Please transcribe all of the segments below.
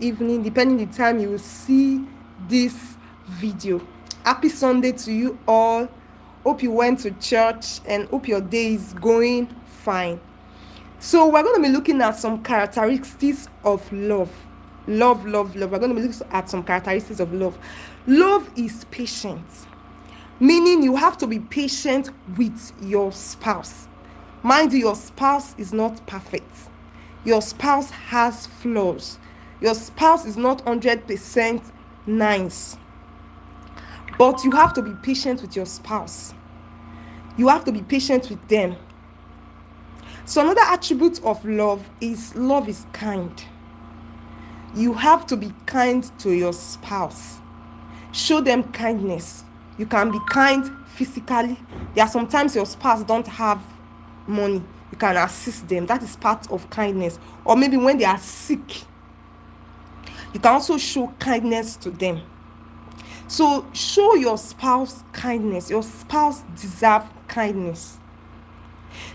evening, depending the time you will see this video. Happy Sunday to you all. Hope you went to church and hope your day is going fine. So we're going to be looking at some characteristics of love. Love. We're going to be looking at some characteristics of love. Love is patient, meaning you have to be patient with your spouse. Mind you, your spouse is not perfect. Your spouse has flaws. Your spouse is not 100% nice. But you have to be patient with your spouse. You have to be patient with them. So another attribute of love is kind. You have to be kind to your spouse. Show them kindness. You can be kind physically. There are sometimes your spouse don't have money. You can assist them. That is part of kindness. Or maybe when they are sick, you can also show kindness to them. So show your spouse kindness. Your spouse deserves kindness.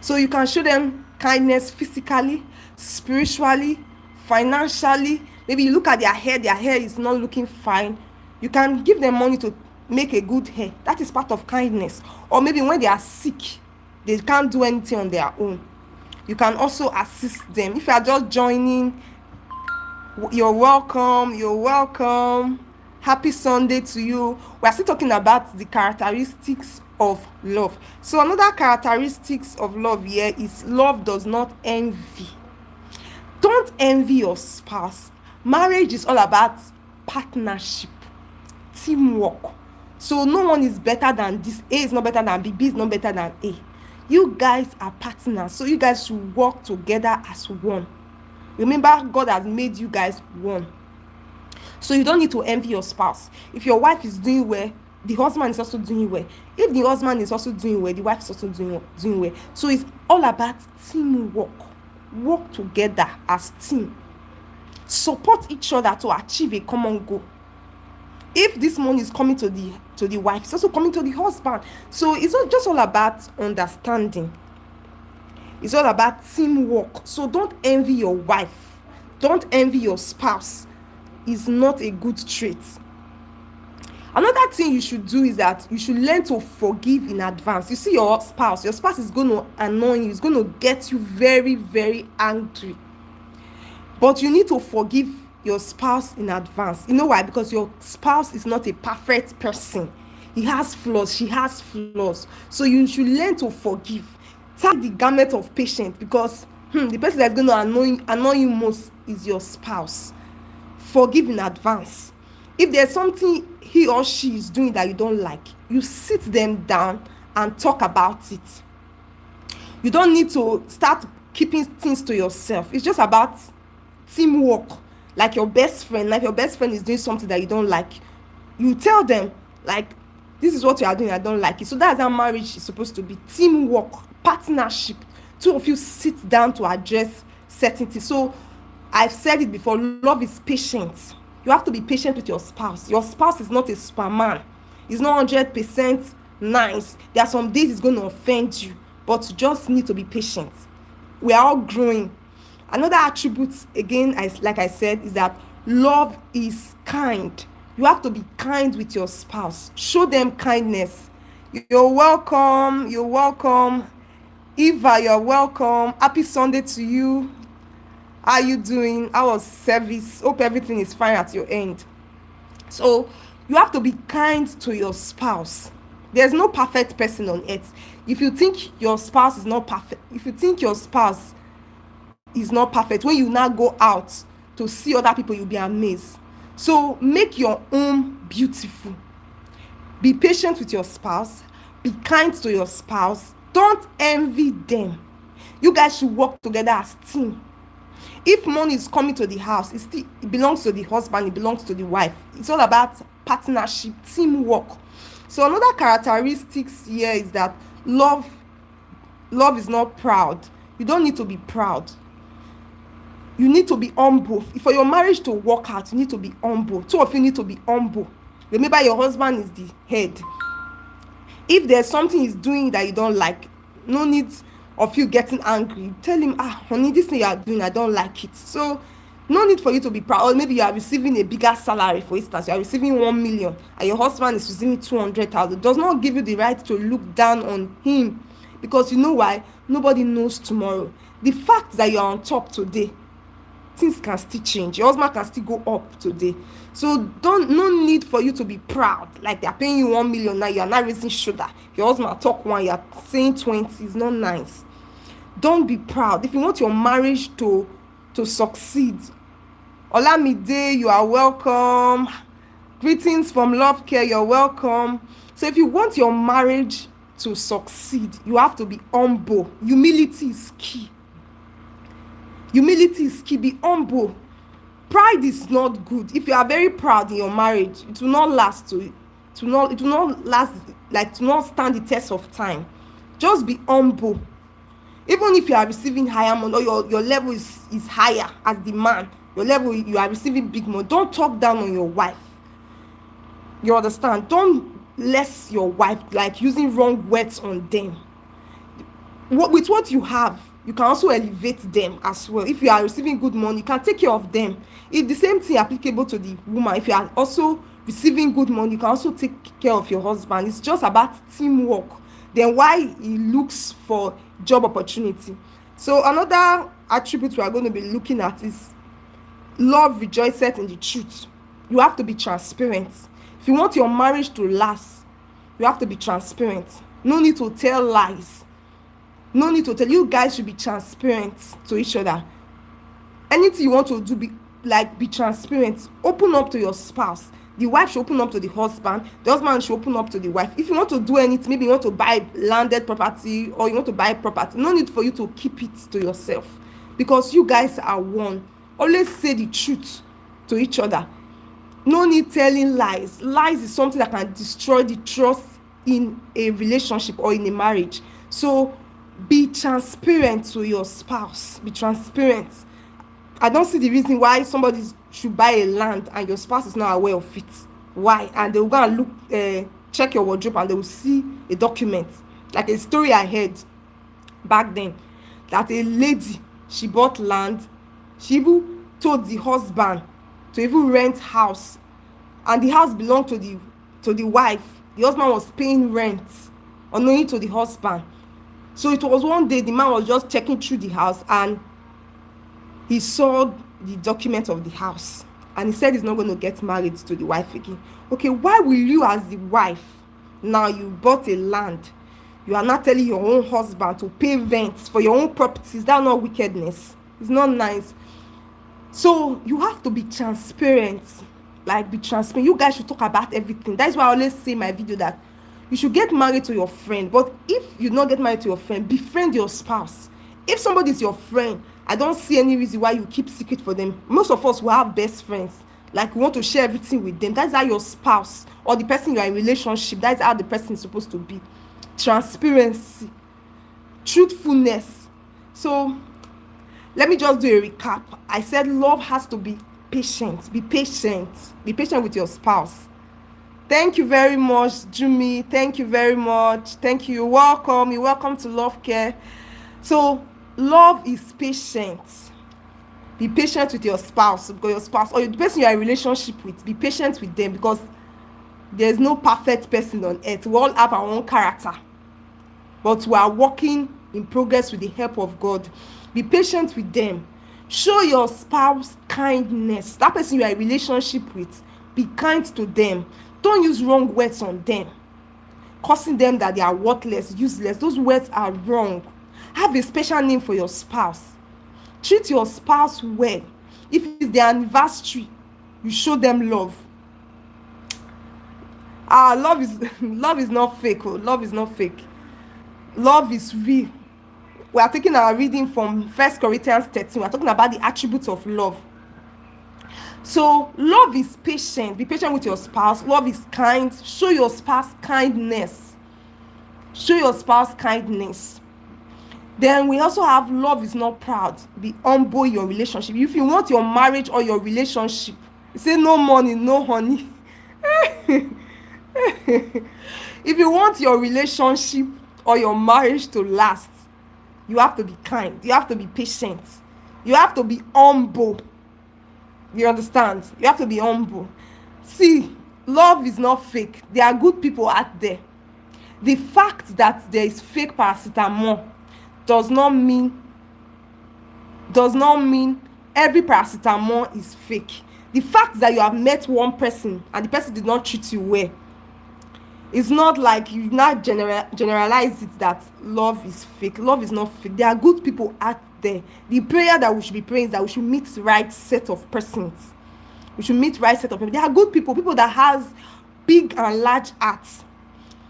So you can show them kindness physically, spiritually, financially. Maybe you look at their hair is not looking fine. You can give them money to make a good hair. That is part of kindness. Or maybe when they are sick, they can't do anything on their own. You can also assist them. If you are just joining, you're welcome. Happy Sunday to you. We are still talking about the characteristics of love. So another characteristics of love here is love does not envy. Don't envy your spouse. Marriage is all about partnership, teamwork. So no one is better than this. A is not better than B. B is not better than A. You guys are partners, so you guys should work together as one. Remember, God has made you guys one. So you don't need to envy your spouse. If your wife is doing well, the husband is also doing well. If the husband is also doing well, the wife is also doing well. So it's all about teamwork. Work together as team. Support each other to achieve a common goal. If this money is coming to the wife, it's also coming to the husband. So it's not just all about understanding. It's all about teamwork. So don't envy your wife. Don't envy your spouse. It's not a good trait. Another thing you should do is that you should learn to forgive in advance. You see your spouse is going to annoy you. It's going to get you very, very angry. But you need to forgive your spouse in advance. You know why? Because your spouse is not a perfect person. He has flaws. She has flaws. So you should learn to forgive. Take the garment of patience, because the person that's going to annoy you most is your spouse. Forgive in advance. If there's something he or she is doing that you don't like, you sit them down and talk about it. You don't need to start keeping things to yourself. It's just about teamwork. Like your best friend is doing something that you don't like, you tell them, like, this is what you are doing, I don't like it. So that's how marriage is supposed to be. Teamwork, partnership. Two of you sit down to address certain things. So I've said it before, love is patient. You have to be patient with your spouse. Your spouse is not a superman. He's not 100% nice. There are some days he's going to offend you, but you just need to be patient. We are all growing. Another attribute, again, like I said, is that love is kind. You have to be kind with your spouse. Show them kindness. You're welcome. Eva, you're welcome. Happy Sunday to you. How are you doing? How was service? Hope everything is fine at your end. So you have to be kind to your spouse. There's no perfect person on earth. If you think your spouse is not perfect, when you now go out to see other people, you'll be amazed. So make your home beautiful. Be patient with your spouse. Be kind to your spouse. Don't envy them. You guys should work together as team. If money is coming to the house, it belongs to the husband, it belongs to the wife. It's all about partnership, teamwork. So another characteristics here is that love is not proud. You don't need to be proud. You need to be humble. For your marriage to work out, you need to be humble. Two of you need to be humble. Remember, your husband is the head. If there's something he's doing that you don't like, no need of you getting angry. Tell him, honey, this thing you are doing, I don't like it. So No need for you to be proud. Or maybe you are receiving a bigger salary, for instance, you are receiving 1 million and your husband is receiving 200,000. Does not give you the right to look down on him, because you know why? Nobody knows tomorrow. The fact that you are on top today, things can still change. Your husband can still go up today. So no need for you to be proud. Like they are paying you 1 million now, you are not raising shoulder. Your husband talk one, you are saying 20. It's not nice. Don't be proud. If you want your marriage to succeed, Olamide, you are welcome. Greetings from Love Care, you're welcome. So if you want your marriage to succeed, you have to be humble. Humility is key. Humility is key. Be humble. Pride is not good. If you are very proud in your marriage, it will not last it will not last, like to not stand the test of time. Just be humble. Even if you are receiving higher money, or your level is higher as the man, your level, you are receiving big money, don't talk down on your wife. You understand? Don't less your wife, like using wrong words on them. With what you have, you can also elevate them as well. If you are receiving good money, you can take care of them. It's the same thing applicable to the woman. If you are also receiving good money, you can also take care of your husband. It's just about teamwork. Then why he looks for job opportunity. So another attribute we are going to be looking at is love rejoiceth in the truth. You have to be transparent. If you want your marriage to last, you have to be transparent. No need to tell lies. No need to tell. You guys should be transparent to each other. Anything you want to do, be transparent. Open up to your spouse. The wife should open up to the husband should open up to the wife. If you want to do anything, maybe you want to buy landed property or you want to buy property, no need for you to keep it to yourself, because you guys are one. Always say the truth to each other. No need telling lies. Lies is something that can destroy the trust in a relationship or in a marriage. So be transparent to your spouse. Be transparent. I don't see the reason why somebody should buy a land and your spouse is not aware of it. Why? And they will go and look, check your wardrobe, and they will see a document. Like a story I heard back then, that a lady, she bought land. She even told the husband to even rent house, and the house belonged to the wife. The husband was paying rent unknowing to the husband. So it was one day the man was just checking through the house, and he saw the document of the house, and he said he's not going to get married to the wife again. Okay, why will you, as the wife, now you bought a land, you are not telling your own husband to pay rent for your own properties? That's not wickedness. It's not nice. So you have to be transparent. Like, be transparent. You guys should talk about everything. That's why I always say in my video that you should get married to your friend. But if you not get married to your friend, befriend your spouse. If somebody is your friend, I don't see any reason why you keep secret for them. Most of us will have best friends. Like, we want to share everything with them. That's how your spouse or the person you are in relationship, that's how the person is supposed to be. Transparency, truthfulness. So let me just do a recap. I said love has to be patient. Be patient. Be patient with your spouse. Thank you very much, Jimmy. Thank you very much. Thank you. You're welcome. You're welcome to Love Care. So love is patient. Be patient with your spouse, because your spouse or the person you are in a relationship with, be patient with them, because there's no perfect person on earth. We all have our own character, but we are working in progress with the help of God. Be patient with them. Show your spouse kindness. That person you are in a relationship with, be kind to them. Don't use wrong words on them, causing them that they are worthless, useless. Those words are wrong. Have a special name for your spouse. Treat your spouse well. If it's their anniversary, you show them love. Love is not fake. Love is not fake. Love is real. We are taking our reading from 1 Corinthians 13. We are talking about the attributes of love. So love is patient. Be patient with your spouse. Love is kind. Show your spouse kindness. Show your spouse kindness. Then we also have love is not proud. Be humble in your relationship. If you want your marriage or your relationship, you say no money, no honey. If you want your relationship or your marriage to last, you have to be kind. You have to be patient. You have to be humble. You understand? You have to be humble. See, love is not fake. There are good people out there. The fact that there is fake paracetamol does not mean does not mean every paracetamol is fake. The fact that you have met one person and the person did not treat you well, it's not like you now generalize it that love is fake. Love is not fake. There are good people out there. The prayer that we should be praying is that we should meet the right set of persons. We should meet right set of people. There are good people, people that has big and large hearts.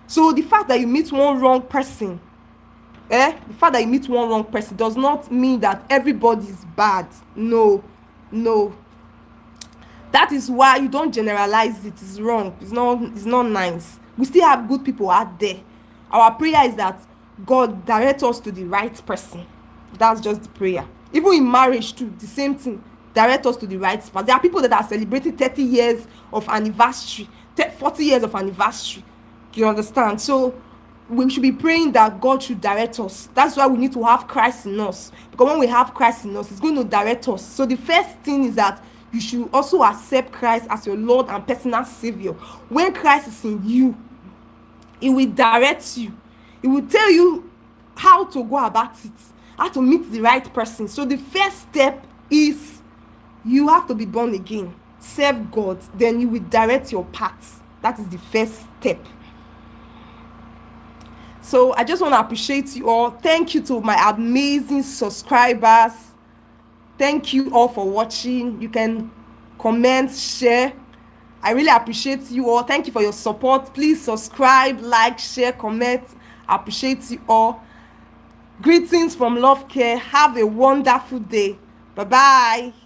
So the fact that you meet one wrong person, the fact that you meet one wrong person does not mean that everybody is bad. No, no. That is why you don't generalize it. It's wrong. It's not nice. We still have good people out there. Our prayer is that God direct us to the right person. That's just the prayer. Even in marriage too, the same thing. Direct us to the right spouse. There are people that are celebrating 30 years of anniversary, 40 years of anniversary. You understand? So we should be praying that God should direct us. That's why we need to have Christ in us. Because when we have Christ in us, it's going to direct us. So the first thing is that you should also accept Christ as your Lord and personal Savior. When Christ is in you, He will direct you. He will tell you how to go about it, how to meet the right person. So the first step is you have to be born again. Serve God. Then you will direct your path. That is the first step. So I just want to appreciate you all. Thank you to my amazing subscribers. Thank you all for watching. You can comment, share. I really appreciate you all. Thank you for your support. Please subscribe, like, share, comment. I appreciate you all. Greetings from Love Care. Have a wonderful day. Bye-bye.